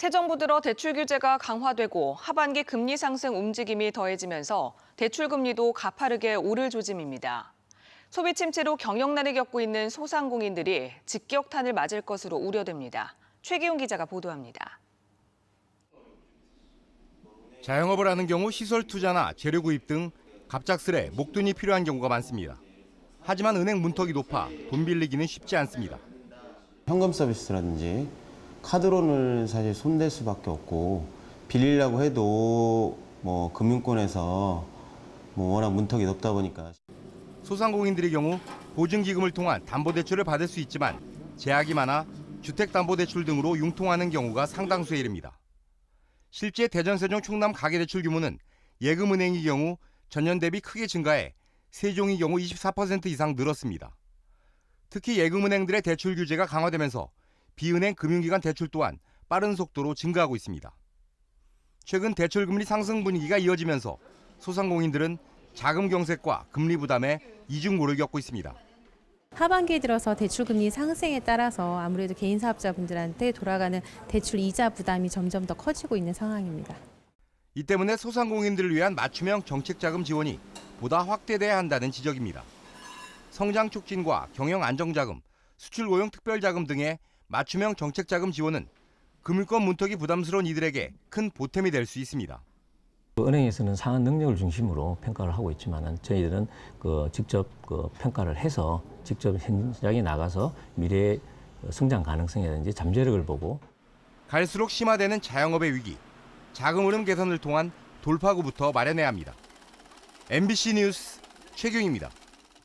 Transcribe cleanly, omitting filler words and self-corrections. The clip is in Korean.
새 정부 들어 대출 규제가 강화되고 하반기 금리 상승 움직임이 더해지면서 대출 금리도 가파르게 오를 조짐입니다. 소비 침체로 경영난을 겪고 있는 소상공인들이 직격탄을 맞을 것으로 우려됩니다. 최기훈 기자가 보도합니다. 자영업을 하는 경우 시설 투자나 재료 구입 등 갑작스레 목돈이 필요한 경우가 많습니다. 하지만 은행 문턱이 높아 돈 빌리기는 쉽지 않습니다. 현금 서비스라든지 카드론을 사실 손댈 수밖에 없고 빌리려고 해도 금융권에서 워낙 문턱이 높다 보니까. 소상공인들의 경우 보증기금을 통한 담보대출을 받을 수 있지만 제약이 많아 주택담보대출 등으로 융통하는 경우가 상당수에 이릅니다. 실제 대전세종 충남 가계대출 규모는 예금은행의 경우 전년 대비 크게 증가해 세종의 경우 24% 이상 늘었습니다. 특히 예금은행들의 대출 규제가 강화되면서 비은행 금융기관 대출 또한 빠른 속도로 증가하고 있습니다. 최근 대출금리 상승 분위기가 이어지면서 소상공인들은 자금 경색과 금리 부담에 이중고를 겪고 있습니다. 하반기에 들어서 대출금리 상승에 따라서 아무래도 개인 사업자분들한테 돌아가는 대출 이자 부담이 점점 더 커지고 있는 상황입니다. 이 때문에 소상공인들을 위한 맞춤형 정책자금 지원이 보다 확대돼야 한다는 지적입니다. 성장 촉진과 경영 안정자금, 수출 고용 특별자금 등의 맞춤형 정책자금 지원은 금융권 문턱이 부담스러운 이들에게 큰 보탬이 될 수 있습니다. 은행에서는 상한 능력을 중심으로 평가를 하고 있지만 저희들은 직접 평가를 해서 직접 현장에 나가서 미래의 성장 가능성이라든지 잠재력을 보고. 갈수록 심화되는 자영업의 위기, 자금 흐름 개선을 통한 돌파구부터 마련해야 합니다. MBC 뉴스 최경입니다.